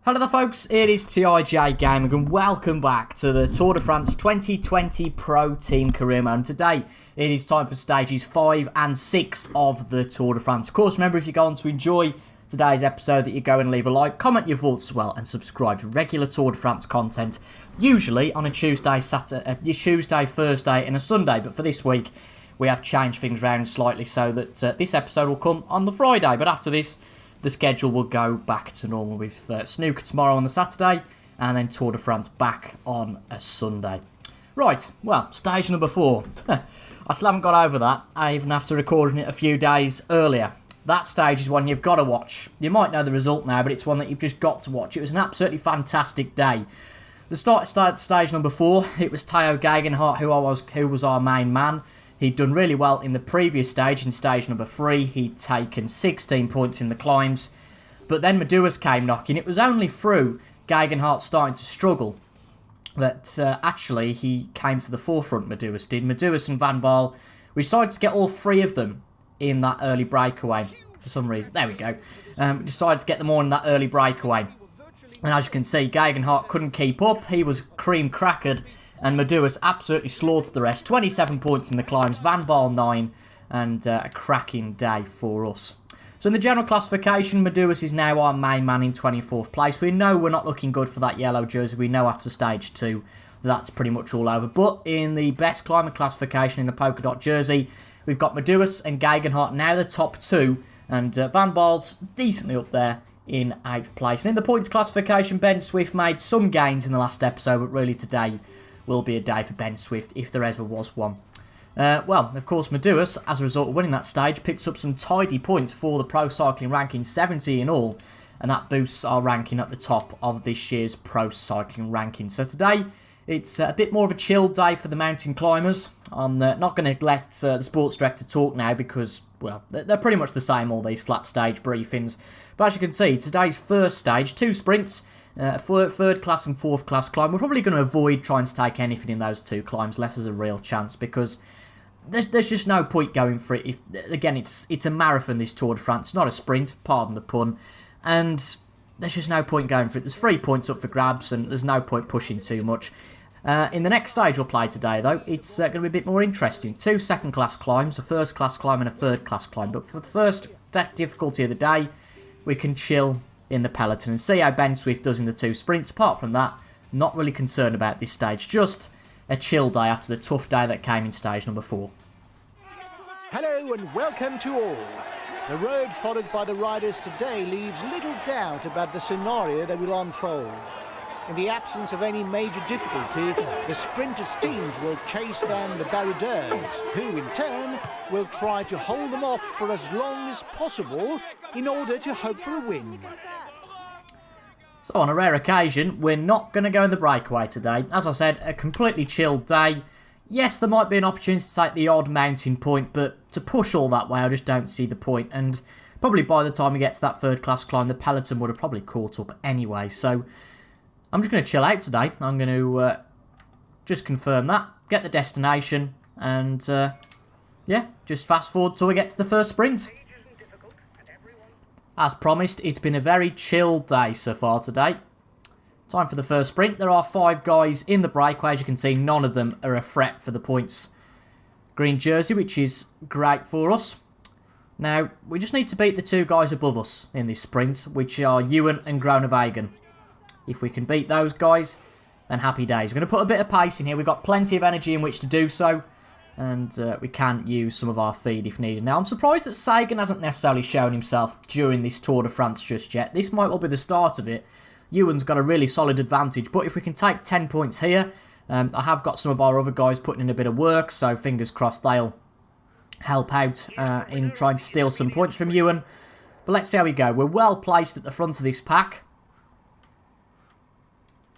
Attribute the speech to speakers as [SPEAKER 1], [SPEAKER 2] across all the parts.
[SPEAKER 1] Hello there folks, it is TIJ Gaming and welcome back to the Tour de France 2020 Pro Team Career Mode. Today it is time for stages 5 and 6 of the Tour de France. Of course, remember, if you go on to enjoy today's episode, that you go and leave a like, comment your thoughts as well, and subscribe for regular Tour de France content, usually on a Tuesday, Thursday and a Sunday. But for this week we have changed things around slightly so that this episode will come on the Friday. But after this, the schedule will go back to normal with snooker tomorrow on the Saturday and then Tour de France back on a Sunday. Right, well, stage number 4. I still haven't got over that, even after recording it a few days earlier. That stage is one you've got to watch. You might know the result now, but it's one that you've just got to watch. It was an absolutely fantastic day. The start stage number 4, it was Tao Geoghegan who was our main man. He'd done really well in the previous stage, in stage number 3. He'd taken 16 points in the climbs. But then MADOUAS came knocking. It was only through Geoghegan starting to struggle that actually he came to the forefront, MADOUAS did. MADOUAS and Van Baarle, we decided to get all 3 of them in that early breakaway for some reason. There we go. Decided to get them all in that early breakaway. And as you can see, Geoghegan couldn't keep up. He was cream crackered. And MADOUAS absolutely slaughtered the rest. 27 points in the climbs, Van Baarle 9, and a cracking day for us. So in the general classification, MADOUAS is now our main man in 24th place. We know we're not looking good for that yellow jersey. We know after stage 2 that's pretty much all over. But in the best climber classification in the polka dot jersey, we've got MADOUAS and Geoghegan now the top 2, and Van Baarle's decently up there in 8th place. And in the points classification, Ben Swift made some gains in the last episode, but really today will be a day for Ben Swift, if there ever was one. Well, of course, MADOUAS, as a result of winning that stage, picked up some tidy points for the Pro Cycling ranking, 70 in all, and that boosts our ranking at the top of this year's Pro Cycling ranking. So today, it's a bit more of a chilled day for the mountain climbers. I'm not going to let the sports director talk now because, well, they're pretty much the same, all these flat stage briefings. But as you can see, today's first stage, 2 sprints, third class and fourth class climb. We're probably going to avoid trying to take anything in those 2 climbs unless there's a real chance, because there's just no point going for it. Again, it's a marathon, this Tour de France, not a sprint, pardon the pun, and there's just no point going for it. There's 3 points up for grabs and there's no point pushing too much. In the next stage we'll play today, though, it's going to be a bit more interesting. 2 second class climbs, a first class climb and a third class climb, but for the first difficulty of the day, we can chill in the peloton and see how Ben Swift does in the 2 sprints. Apart from that, not really concerned about this stage. Just a chill day after the tough day that came in stage number 4.
[SPEAKER 2] Hello and welcome to all. The road followed by the riders today leaves little doubt about the scenario that will unfold. In the absence of any major difficulty, the sprinters' teams will chase down the baroudeurs, who in turn will try to hold them off for as long as possible in order to hope for a win.
[SPEAKER 1] So on a rare occasion, we're not going to go in the breakaway today. As I said, a completely chilled day. Yes, there might be an opportunity to take the odd mountain point, but to push all that way, I just don't see the point. And probably by the time we get to that third class climb, the peloton would have probably caught up anyway. So I'm just going to chill out today. I'm going to just confirm that, get the destination, and yeah, just fast forward till we get to the first sprint. As promised, it's been a very chilled day so far today. Time for the first sprint. There are 5 guys in the breakaway. As you can see, none of them are a threat for the points green jersey, which is great for us. Now, we just need to beat the 2 guys above us in this sprint, which are Ewan and Groenewegen. If we can beat those guys, then happy days. We're going to put a bit of pace in here. We've got plenty of energy in which to do so. And we can use some of our feed if needed. Now, I'm surprised that Sagan hasn't necessarily shown himself during this Tour de France just yet. This might well be the start of it. Ewan's got a really solid advantage. But if we can take 10 points here, I have got some of our other guys putting in a bit of work. So fingers crossed they'll help out in trying to steal some points from Ewan. But let's see how we go. We're well placed at the front of this pack.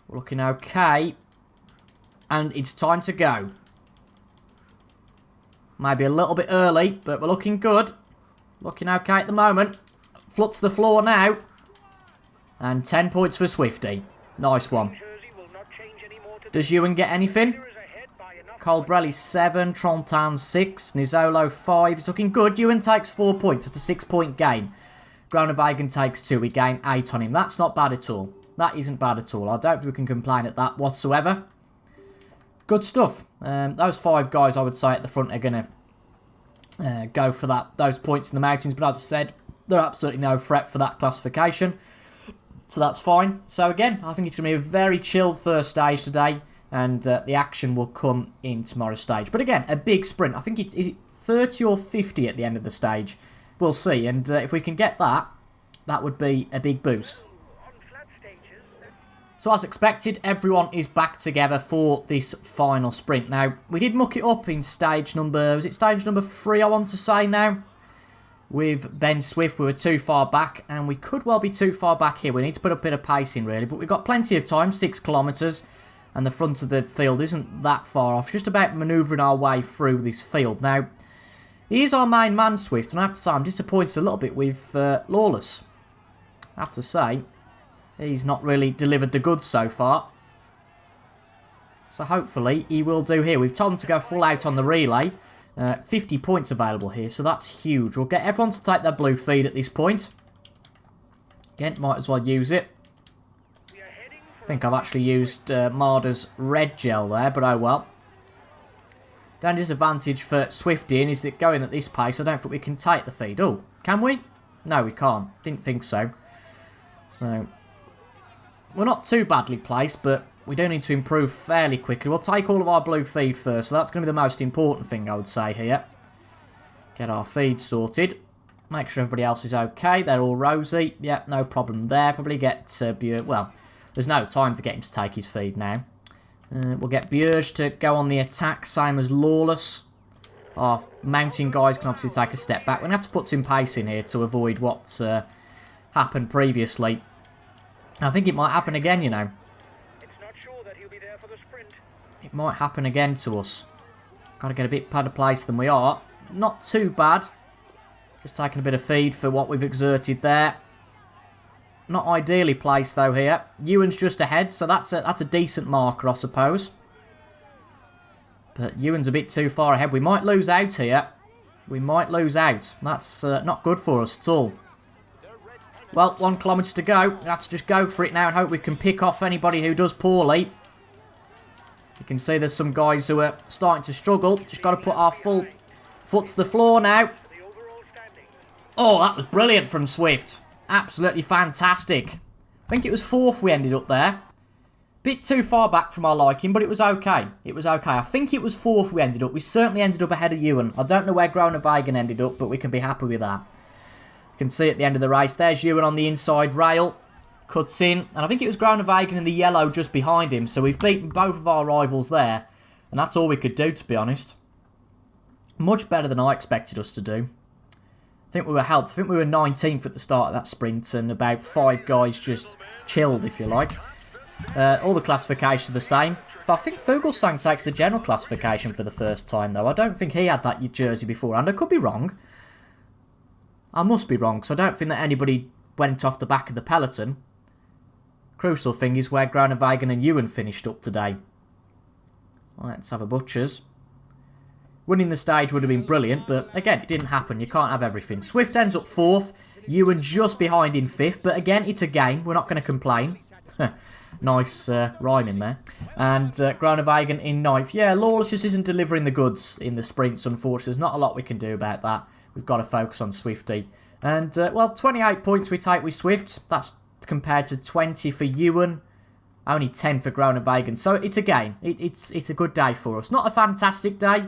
[SPEAKER 1] We're looking okay. And it's time to go. Maybe a little bit early, but we're looking good. Looking okay at the moment. Foot to the floor now. And 10 points for Swifty. Nice one. Does Ewan get anything? Colbrelli 7, Trontin 6, Nizzolo 5. It's looking good. Ewan takes 4 points. It's a 6-point gain. Groenewegen takes 2. We gain 8 on him. That's not bad at all. That isn't bad at all. I don't think we can complain at that whatsoever. Good stuff. Those 5 guys, I would say, at the front are going to go for those points in the mountains. But as I said, they're absolutely no threat for that classification. So that's fine. So again, I think it's going to be a very chilled first stage today. And the action will come in tomorrow's stage. But again, a big sprint. I think is it 30 or 50 at the end of the stage. We'll see. And if we can get that, that would be a big boost. So as expected, everyone is back together for this final sprint. Now, we did muck it up in stage number... Was it stage number 3, I want to say now? With Ben Swift, we were too far back. And we could well be too far back here. We need to put a bit of pace in, really. But we've got plenty of time, 6 kilometres. And the front of the field isn't that far off. Just about manoeuvring our way through this field. Now, he is our main man, Swift. And I have to say, I'm disappointed a little bit with Lawless. I have to say, he's not really delivered the goods so far. So hopefully he will do here. We've told him to go full out on the relay. 50 points available here, so that's huge. We'll get everyone to take their blue feed at this point. Again, might as well use it. I think I've actually used Marder's red gel there, but oh well. The only disadvantage for Swifty is that going at this pace, I don't think we can take the feed. Oh, can we? No, we can't. Didn't think so. So, we're not too badly placed, but we do need to improve fairly quickly. We'll take all of our blue feed first, so that's going to be the most important thing, I would say, here. Get our feed sorted. Make sure everybody else is okay. They're all rosy. Yep, no problem there. Probably get well, there's no time to get him to take his feed now. We'll get Bjerge to go on the attack, same as Lawless. Our mountain guys can obviously take a step back. We're going to have to put some pace in here to avoid what's happened previously. I think it might happen again, you know.
[SPEAKER 3] It's not sure that he'll be there for the sprint.
[SPEAKER 1] It might happen again to us. Got to get a bit better place than we are. Not too bad. Just taking a bit of feed for what we've exerted there. Not ideally placed though here. Ewan's just ahead, so that's a decent marker, I suppose. But Ewan's a bit too far ahead. We might lose out here. We might lose out. That's not good for us at all. Well, 1 kilometre to go. We have to just go for it now and hope we can pick off anybody who does poorly. You can see there's some guys who are starting to struggle. Just got to put our full foot to the floor now. Oh, that was brilliant from Swift. Absolutely fantastic. I think it was 4th we ended up there. Bit too far back from our liking, but it was okay. It was okay. I think it was 4th we ended up. We certainly ended up ahead of Ewan. I don't know where Groenewegen ended up, but we can be happy with that. You can see at the end of the race, there's Ewan on the inside rail. Cuts in, and I think it was Groenewegen in the yellow just behind him. So we've beaten both of our rivals there. And that's all we could do, to be honest. Much better than I expected us to do. I think we were helped. I think we were 19th at the start of that sprint, and about 5 guys just chilled, if you like. All the classifications are the same. But I think Fuglsang takes the general classification for the first time, though. I don't think he had that jersey beforehand. I could be wrong. I must be wrong, because I don't think that anybody went off the back of the peloton. Crucial thing is where Groenewegen and Ewan finished up today. Let's have a butchers. Winning the stage would have been brilliant, but again, it didn't happen. You can't have everything. Swift ends up 4th. Ewan just behind in 5th, but again, it's a game. We're not going to complain. Nice rhyming there. And Groenewegen in 9th. Yeah, Lawless just isn't delivering the goods in the sprints, unfortunately. There's not a lot we can do about that. We've got to focus on Swifty. And, well, 28 points we take with Swift. That's compared to 20 for Ewan. Only 10 for Groenewegen. So it's a game. It's a good day for us. Not a fantastic day,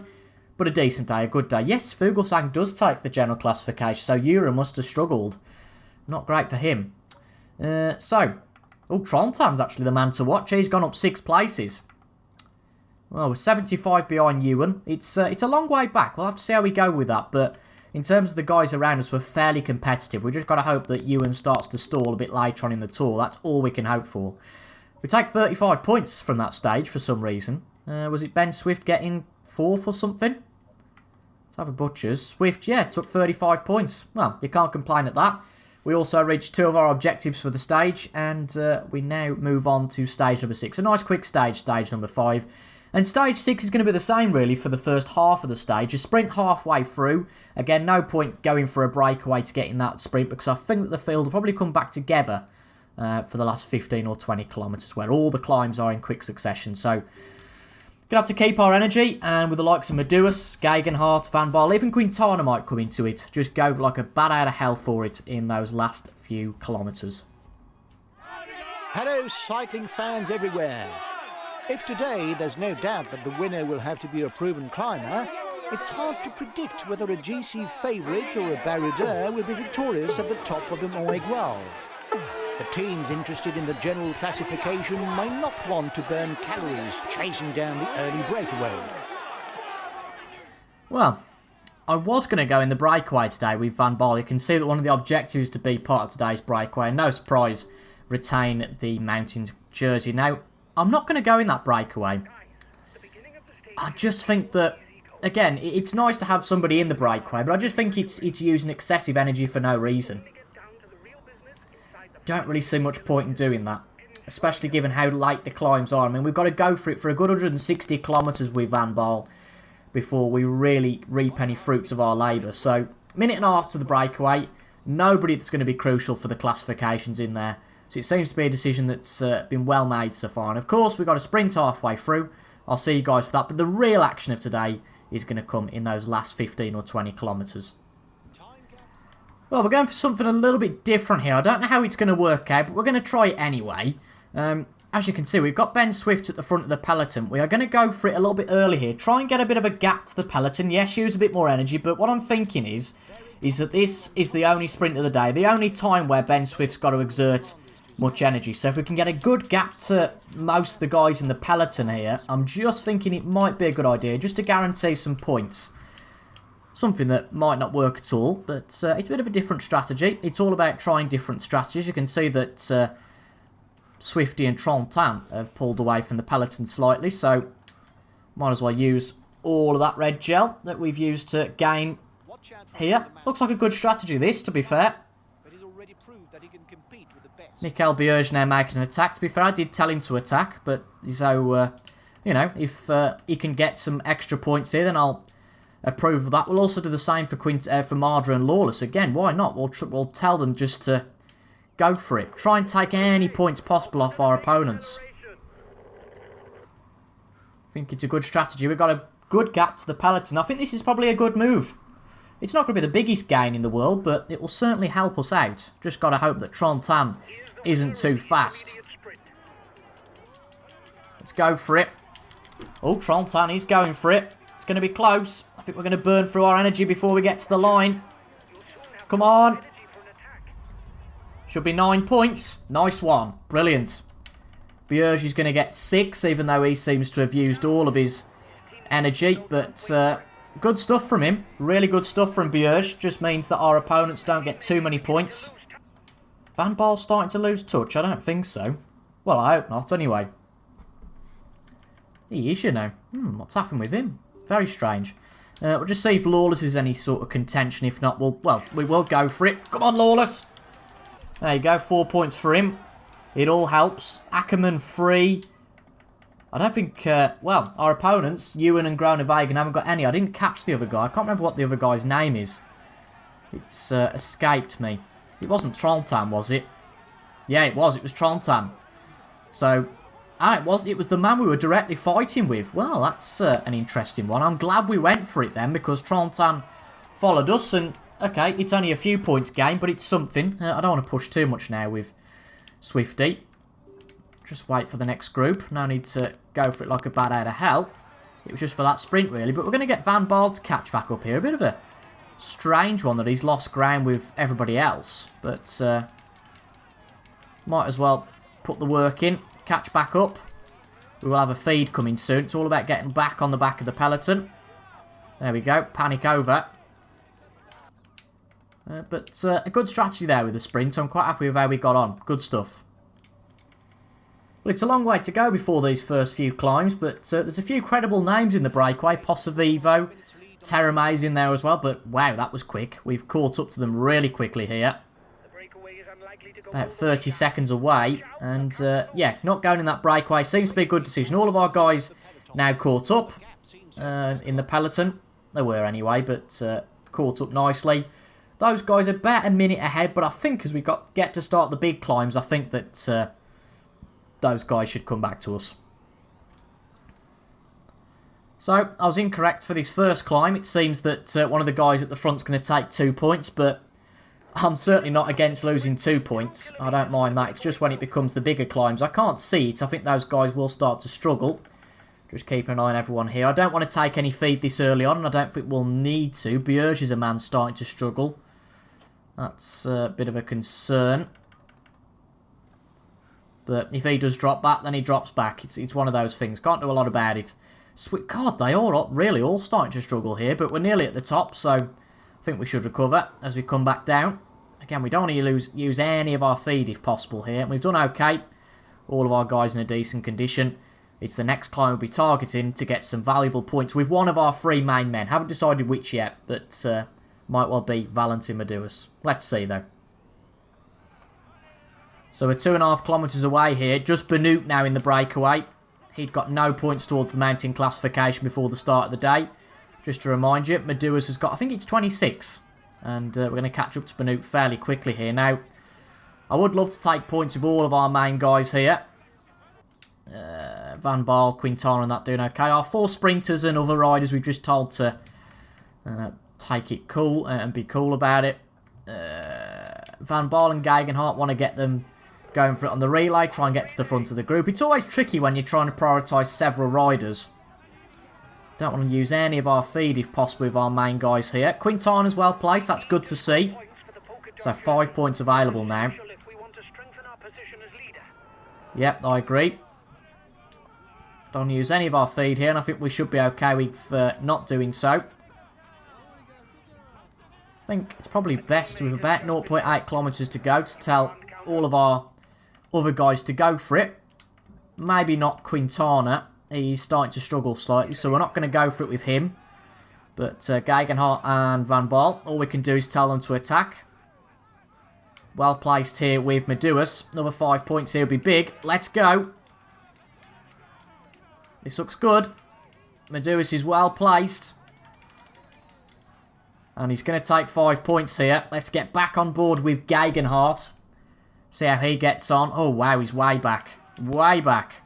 [SPEAKER 1] but a decent day, a good day. Yes, Fuglsang does take the general classification, so Ewan must have struggled. Not great for him. Trondheim's actually the man to watch. He's gone up 6 places. Well, we're 75 behind Ewan. It's a long way back. We'll have to see how we go with that, but in terms of the guys around us, we're fairly competitive. We've just got to hope that Ewan starts to stall a bit later on in the tour. That's all we can hope for. We take 35 points from that stage for some reason. Was it Ben Swift getting 4th or something? Let's have a butchers. Swift, yeah, took 35 points. Well, you can't complain at that. We also reached 2 of our objectives for the stage, and we now move on to stage number 6. A nice quick stage, stage number 5. And stage 6 is going to be the same, really, for the first half of the stage. A sprint halfway through. Again, no point going for a breakaway to get in that sprint, because I think that the field will probably come back together for the last 15 or 20 kilometres, where all the climbs are in quick succession. So, gonna have to keep our energy, and with the likes of MADOUAS, Gegenhardt, Van Baarle, even Quintana might come into it. Just go like a bat out of hell for it in those last few kilometres.
[SPEAKER 2] Hello, cycling fans everywhere. If today there's no doubt that the winner will have to be a proven climber, it's hard to predict whether a GC favourite or a baroudeur will be victorious at the top of the Mont Aiguille. The teams interested in the general classification may not want to burn calories chasing down the early breakaway.
[SPEAKER 1] Well, I was going to go in the breakaway today with Van Baarle. You can see that one of the objectives is to be part of today's breakaway. No surprise, retain the mountain jersey. Now, I'm not going to go in that breakaway. I just think that, again, it's nice to have somebody in the breakaway, but I just think it's using excessive energy for no reason. Don't really see much point in doing that, especially given how late the climbs are. I mean, we've got to go for it for a good 160 kilometres with Van Baarle before we really reap any fruits of our labour. So, minute and a half to the breakaway. Nobody that's going to be crucial for the classifications in there. So it seems to be a decision that's been well made so far. And of course, we've got a sprint halfway through. I'll see you guys for that. But the real action of today is going to come in those last 15 or 20 kilometres. Well, we're going for something a little bit different here. I don't know how it's going to work out, but we're going to try it anyway. As you can see, we've got Ben Swift at the front of the peloton. We are going to go for it a little bit early here. Try and get a bit of a gap to the peloton. Yes, use a bit more energy, but what I'm thinking is that this is the only sprint of the day. The only time where Ben Swift's got to exert much energy. So if we can get a good gap to most of the guys in the peloton here, I'm just thinking it might be a good idea just to guarantee some points. Something that might not work at all, but it's a bit of a different strategy. It's all about trying different strategies. You can see that Swifty and Trentin have pulled away from the peloton slightly, so might as well use all of that red gel that we've used to gain here. Looks like a good strategy, this, to be fair. Michael Bierge now making an attack. To be fair, I did tell him to attack, but so, you know, if he can get some extra points here, then I'll approve of that. We'll also do the same for Marder and Lawless. Again, why not? We'll tell them just to go for it. Try and take any points possible off our opponents. I think it's a good strategy. We've got a good gap to the peloton. I think this is probably a good move. It's not going to be the biggest gain in the world, but it will certainly help us out. Just got to hope that Trentin isn't too fast. Let's go for it. Oh, Trentin is going for it. It's going to be close. I think we're going to burn through our energy before we get to the line. Come on. Should be 9 points. Nice one. Brilliant. Bierge is going to get 6, even though he seems to have used all of his energy. But good stuff from him. Really good stuff from Bierge. Just means that our opponents don't get too many points. Van Baarle starting to lose touch? I don't think so. Well, I hope not, anyway. He is, you know. What's happened with him? Very strange. We'll just see if Lawless is any sort of contention. If not, we will go for it. Come on, Lawless. There you go. 4 points for him. It all helps. Ackerman free. I don't think, well, our opponents, Ewan and Groenewegen, haven't got any. I didn't catch the other guy. I can't remember what the other guy's name is. It's escaped me. It wasn't Trentin, was it? Yeah, it was. It was Trentin. So, it was the man we were directly fighting with. Well, that's an interesting one. I'm glad we went for it then, because Trentin followed us. And, okay, it's only a few points gained, but it's something. I don't want to push too much now with Swifty. Just wait for the next group. No need to go for it like a bat out of hell. It was just for that sprint, really. But we're going to get Van Baarle to catch back up here. A bit of a strange one that he's lost ground with everybody else. But might as well put the work in. Catch back up. We will have a feed coming soon. It's all about getting back on the back of the peloton. There we go. Panic over. But a good strategy there with the sprint. I'm quite happy with how we got on. Good stuff. Well, it's a long way to go before these first few climbs, but there's a few credible names in the breakaway. Possavivo, Terramay's in there as well, but wow, that was quick. We've caught up to them really quickly here. About 30 seconds away, and yeah, not going in that breakaway seems to be a good decision. All of our guys now caught up in the peloton. They were anyway, but caught up nicely. Those guys are about a minute ahead, but I think as we get to start the big climbs, I think that those guys should come back to us. So, I was incorrect for this first climb. It seems that one of the guys at the front's going to take 2 points, but I'm certainly not against losing 2 points. I don't mind that. It's just when it becomes the bigger climbs. I can't see it. I think those guys will start to struggle. Just keeping an eye on everyone here. I don't want to take any feed this early on, and I don't think we'll need to. Bierge is a man starting to struggle. That's a bit of a concern. But if he does drop back, then he drops back. It's one of those things. Can't do a lot about it. Sweet God, they are really all starting to struggle here, but we're nearly at the top, so I think we should recover as we come back down. Again, we don't want to use any of our feed if possible here. And we've done okay. All of our guys in a decent condition. It's the next climb we'll be targeting to get some valuable points with one of our 3 main men. Haven't decided which yet, but might well be Valentin MADOUAS. Let's see, though. So we're 2.5 kilometres away here. Just Benoot now in the breakaway. He'd got no points towards the mountain classification before the start of the day. Just to remind you, MADOUAS has got, I think it's 26. And we're going to catch up to Benoot fairly quickly here. Now, I would love to take points with all of our main guys here. Van Baal, Quintana and that doing okay. Our 4 sprinters and other riders we've just told to take it cool and be cool about it. Van Baal and Gegenhardt want to get them going for it on the relay, try and get to the front of the group. It's always tricky when you're trying to prioritise several riders. Don't want to use any of our feed if possible with our main guys here. Quintana's well placed, that's good to see. So 5 points available now. Yep, I agree. Don't use any of our feed here, and I think we should be okay with not doing so. I think it's probably best with about 0.8 kilometres to go to tell all of our other guys to go for it. Maybe not Quintana. He's starting to struggle slightly, so we're not going to go for it with him. But Gegenhardt and Van Baal, all we can do is tell them to attack. Well placed here with MADOUAS. Another 5 points here will be big. Let's go. This looks good. MADOUAS is well placed. And he's going to take 5 points here. Let's get back on board with Gegenhardt. See how he gets on. Oh, wow, he's way back. Way back.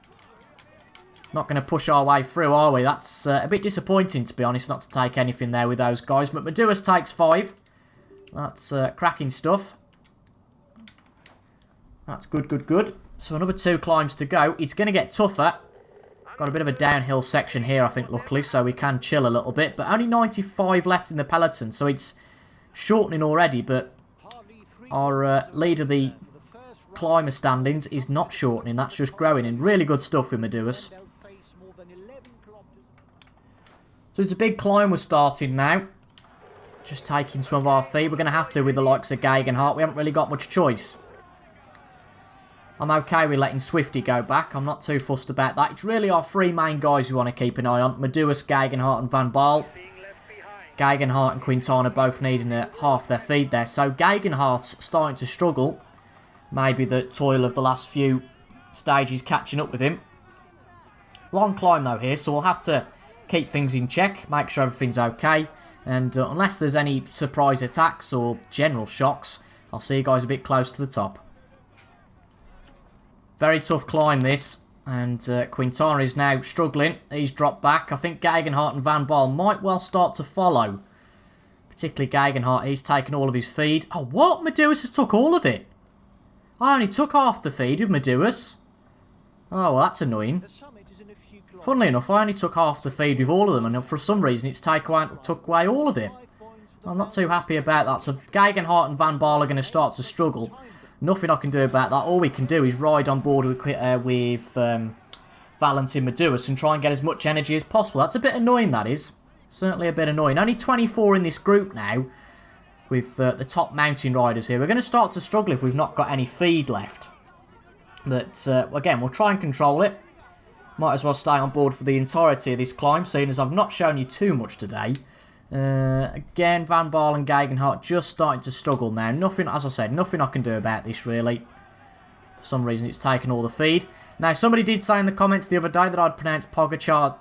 [SPEAKER 1] Not going to push our way through, are we? That's a bit disappointing, to be honest, not to take anything there with those guys. But MADOUAS takes 5. That's cracking stuff. That's good, good, good. So another 2 climbs to go. It's going to get tougher. Got a bit of a downhill section here, I think, luckily, so we can chill a little bit. But only 95 left in the peloton, so it's shortening already. But our leader, the climber standings, is not shortening. That's just growing, and really good stuff with MADOUAS. So it's a big climb we're starting now. Just taking some of our feet. We're going to have to with the likes of Gegenhardt. We haven't really got much choice. I'm okay with letting Swifty go back. I'm not too fussed about that. It's really our 3 main guys we want to keep an eye on. MADOUAS, Gegenhardt and Van Baal. Gegenhardt and Quintana both needing half their feed there. So Gegenhardt's starting to struggle. Maybe the toil of the last few stages catching up with him. Long climb though here, so we'll have to keep things in check. Make sure everything's okay. And unless there's any surprise attacks or general shocks, I'll see you guys a bit close to the top. Very tough climb this, and Quintana is now struggling. He's dropped back. I think Gegenhardt and Van Baal might well start to follow. Particularly Gegenhardt, he's taken all of his feed. Oh, what? MADOUAS has took all of it. I only took half the feed with MADOUAS. Oh, well, that's annoying. Funnily enough, I only took half the feed with all of them, and for some reason it's took away all of it. I'm not too happy about that. So Gegenhardt and Van Baal are going to start to struggle. Nothing I can do about that. All we can do is ride on board with Valentin MADOUAS and try and get as much energy as possible. That's a bit annoying, that is. Certainly a bit annoying. Only 24 in this group now with the top mountain riders here. We're going to start to struggle if we've not got any feed left. But again, we'll try and control it. Might as well stay on board for the entirety of this climb, seeing as I've not shown you too much today. Again, Van Baal and Gegenhardt just starting to struggle now. Nothing, as I said, nothing I can do about this really. For some reason it's taken all the feed. Now somebody did say in the comments the other day that I'd pronounced Pogacar,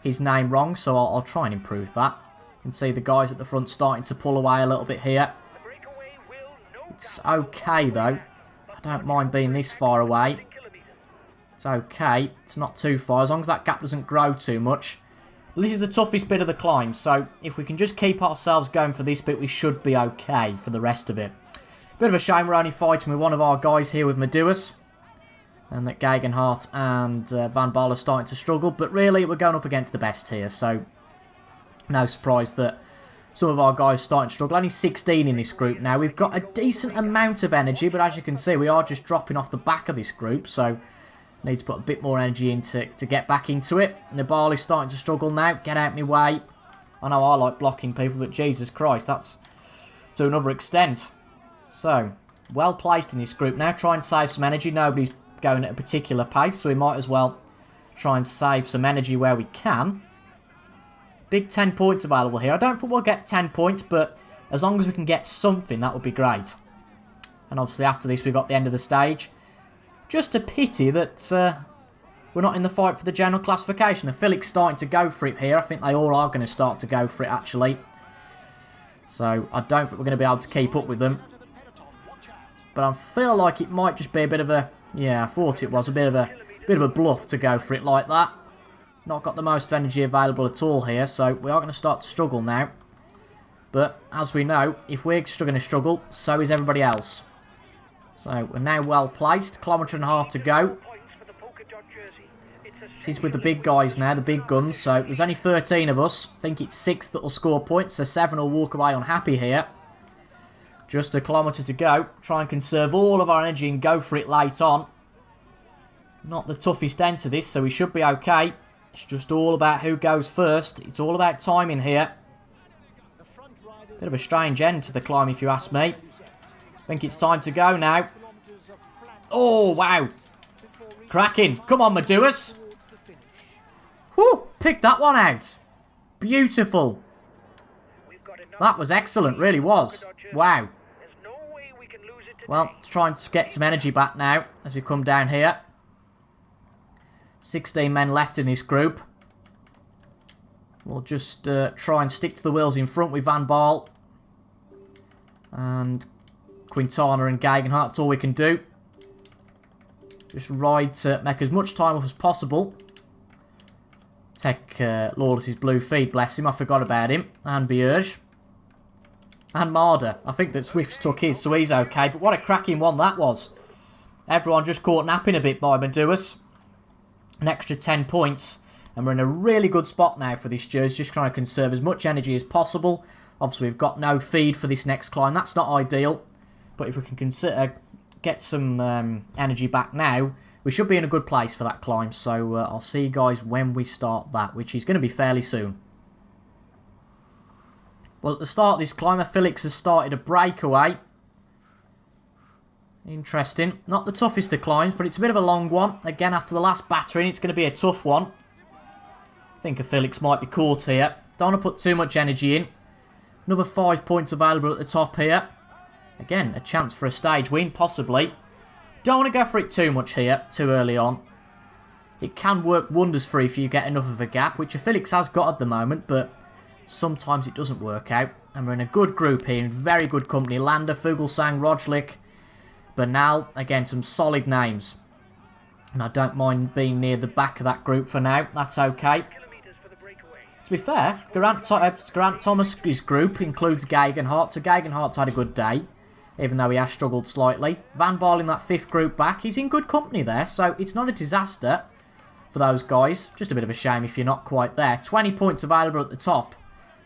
[SPEAKER 1] his name wrong, so I'll try and improve that. can see the guys at the front starting to pull away a little bit here.
[SPEAKER 3] The breakaway will no
[SPEAKER 1] It's okay though. I don't mind being this far away.
[SPEAKER 3] kilometres.
[SPEAKER 1] It's okay. It's not too far, as long as that gap doesn't grow too much. This is the toughest bit of the climb, so if we can just keep ourselves going for this bit, we should be okay for the rest of it. Bit of a shame we're only fighting with one of our guys here with MADOUAS, and that Gegenhardt and Van Baarle are starting to struggle, but really we're going up against the best here, so no surprise that some of our guys are starting to struggle. Only 16 in this group now. We've got a decent amount of energy, but as you can see, we are just dropping off the back of this group, so need to put a bit more energy into to get back into it. Nibali's starting to struggle now. Get out my way. I know I like blocking people, but Jesus Christ, that's to another extent. So, well placed in this group now. Try and save some energy. Nobody's going at a particular pace, so we might as well try and save some energy where we can. Big 10 points available here. I don't think we'll get 10 points, but as long as we can get something, that would be great. And obviously after this, we've got the end of the stage. Just a pity that we're not in the fight for the general classification. The Felix starting to go for it here. I think they all are going to start to go for it, actually. So I don't think we're going to be able to keep up with them. But I feel like it might just be a bit of a... Yeah, I thought it was a bit of a bluff to go for it like that. Not got the most energy available at all here, so we are going to start to struggle now. But as we know, if we're going to struggle, so is everybody else. So we're now well placed. Kilometre and a half to go.
[SPEAKER 3] Points for the polka dot jersey. It's a
[SPEAKER 1] This is with the big guys now, the big guns. So there's only 13 of us. I think it's 6 that will score points, so 7 will walk away unhappy here. Just a kilometre to go. Try and conserve all of our energy and go for it late on. Not the toughest end to this, so we should be okay. It's just all about who goes first. It's all about timing here. Bit of a strange end to the climb, if you ask me. I think it's time to go now. Oh, wow. Cracking. Come on, MADOUAS. Whew, picked that one out. Beautiful.
[SPEAKER 3] We've got enough.
[SPEAKER 1] That was excellent, really was. Wow.
[SPEAKER 3] There's no way we can lose it today.
[SPEAKER 1] Well, let's try and get some energy back now as we come down here. 16 men left in this group. We'll just try and stick to the wheels in front with Van Baarle. And Quintana and Gegenhardt, that's all we can do. Just ride to make as much time off as possible. Take Lawless's blue feed, bless him, I forgot about him. And Bierge. And Marder. I think that Swift's took his, so he's okay. But what a cracking one that was. Everyone just caught napping a bit by MADOUAS. An extra 10 points. And we're in a really good spot now for this jersey. Just trying to conserve as much energy as possible. Obviously, we've got no feed for this next climb. That's not ideal. But if we can get some energy back now, we should be in a good place for that climb. So I'll see you guys when we start that, which is going to be fairly soon. Well, at the start of this climb, Felix has started a breakaway. Interesting. Not the toughest of climbs, but it's a bit of a long one. Again, after the last battering, it's going to be a tough one. I think Felix might be caught here. Don't want to put too much energy in. Another 5 points available at the top here. Again, a chance for a stage win, possibly. Don't want to go for it too much here, too early on. It can work wonders for you if you get enough of a gap, which Felix has got at the moment, but sometimes it doesn't work out. And we're in a good group here, in very good company. Lander, Fuglsang, Roglic, Bernal. Again, some solid names. And I don't mind being near the back of that group for now. That's okay.
[SPEAKER 3] Kilometres for the breakaway.
[SPEAKER 1] To be fair, Grant Thomas's group includes Gegenhardt, so Gegenhardt's had a good day, even though he has struggled slightly. Van Baarle in that 5th group back, he's in good company there, so it's not a disaster for those guys. Just a bit of a shame if you're not quite there. 20 points available at the top.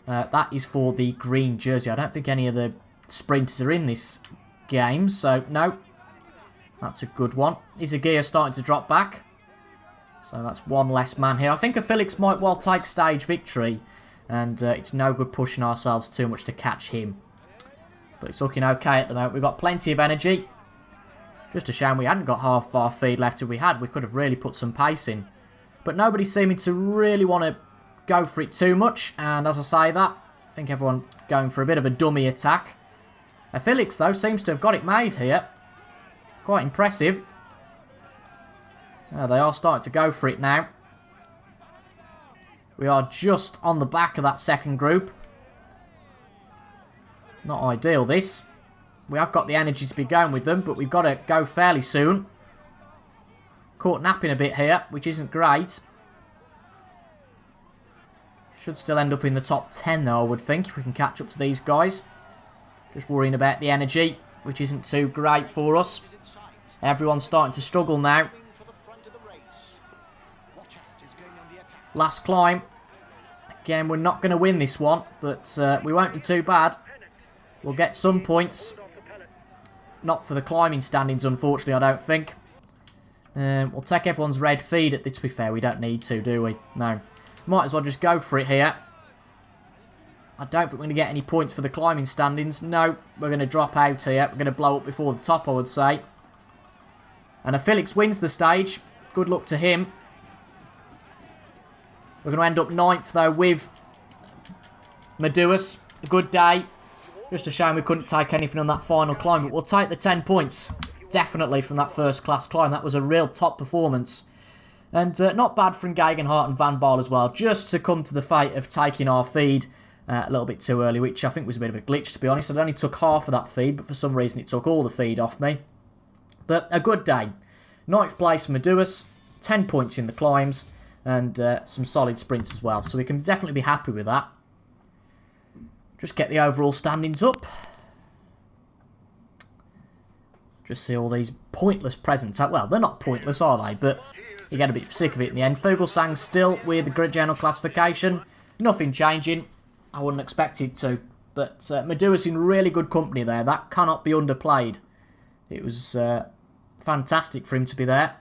[SPEAKER 1] That is for the green jersey. I don't think any of the sprinters are in this game, so no. That's a good one. Izaguirre starting to drop back. So that's one less man here. I think Felix might well take stage victory. And it's no good pushing ourselves too much to catch him. But it's looking okay at the moment. We've got plenty of energy. Just a shame we hadn't got half our feed left. If we had, we could have really put some pace in. But nobody's seeming to really want to go for it too much. And as I say that, I think everyone going for a bit of a dummy attack. Felix, though, seems to have got it made here. Quite impressive. They are starting to go for it now. We are just on the back of that second group. Not ideal, this. We have got the energy to be going with them, but we've got to go fairly soon. Caught napping a bit here, which isn't great. Should still end up in the top 10 though, I would think, if we can catch up to these guys. Just worrying about the energy, which isn't too great for us. Everyone's starting to struggle now. Last climb. Again, we're not going to win this one, but we won't do too bad. We'll get some points. Not for the climbing standings, unfortunately, I don't think. We'll take everyone's red feed. To be fair, we don't need to, do we? No. Might as well just go for it here. I don't think we're going to get any points for the climbing standings. No, we're going to drop out here. We're going to blow up before the top, I would say. And Felix wins the stage. Good luck to him. We're going to end up 9th, though, with MADOUAS. A good day. Just a shame we couldn't take anything on that final climb, but we'll take the 10 points. Definitely from that first class climb. That was a real top performance. And not bad from Gegenhardt and Van Baal as well. Just to come to the fate of taking our feed a little bit too early, which I think was a bit of a glitch, to be honest. I only took half of that feed, but for some reason it took all the feed off me. But a good day. 9th place for MADOUAS. 10 points in the climbs. And some solid sprints as well. So we can definitely be happy with that. Just get the overall standings up. Just see all these pointless presents. Well, they're not pointless, are they? But you get a bit sick of it in the end. Fuglsang still with the general classification. Nothing changing. I wouldn't expect it to. But MADOUAS in really good company there. That cannot be underplayed. It was fantastic for him to be there.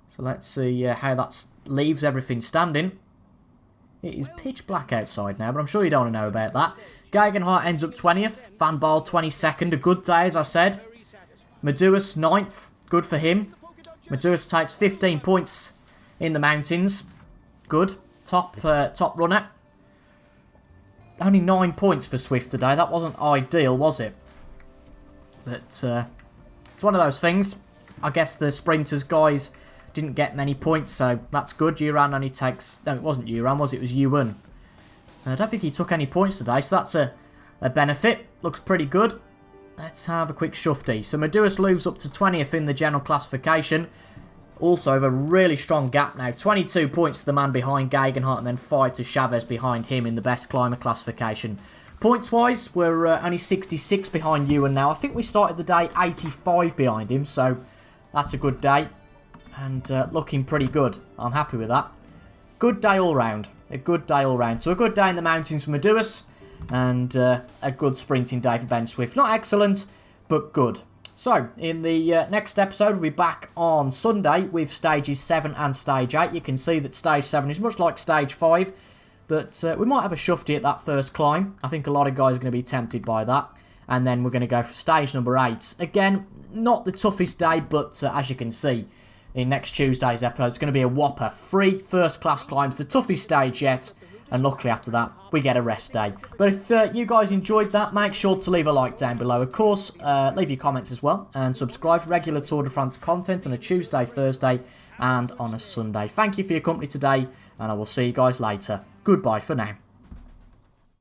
[SPEAKER 1] So let's see how that leaves everything standing. It is pitch black outside now, but I'm sure you don't want to know about that. Gegenhardt ends up 20th. Van Baal 22nd. A good day, as I said. MADOUAS 9th. Good for him. MADOUAS takes 15 points in the mountains. Good. Top runner. Only 9 points for Swift today. That wasn't ideal, was it? But it's one of those things. I guess the sprinters guys didn't get many points, so that's good. Yuran only takes... No, it wasn't Yuran, was it? It was Yuan. I don't think he took any points today, so that's a benefit. Looks pretty good. Let's have a quick shufty. So MADOUAS moves up to 20th in the general classification. Also with a really strong gap now. 22 points to the man behind Gegenhardt, and then 5 to Chavez behind him in the best climber classification. Points-wise, we're only 66 behind Yuan now. I think we started the day 85 behind him, so that's a good day. And looking pretty good. I'm happy with that. Good day all round. A good day all round. So a good day in the mountains for MADOUAS. And a good sprinting day for Ben Swift. Not excellent, but good. So, in the next episode, we'll be back on Sunday with stages 7 and stage 8. You can see that stage 7 is much like stage 5. But we might have a shufty at that first climb. I think a lot of guys are going to be tempted by that. And then we're going to go for stage number 8. Again, not the toughest day, but as you can see, in next Tuesday's episode, it's going to be a whopper. 3 first-class climbs, the toughest stage yet. And luckily after that, we get a rest day. But if you guys enjoyed that, make sure to leave a like down below. Of course, leave your comments as well. And subscribe for regular Tour de France content on a Tuesday, Thursday, and on a Sunday. Thank you for your company today, and I will see you guys later. Goodbye for now.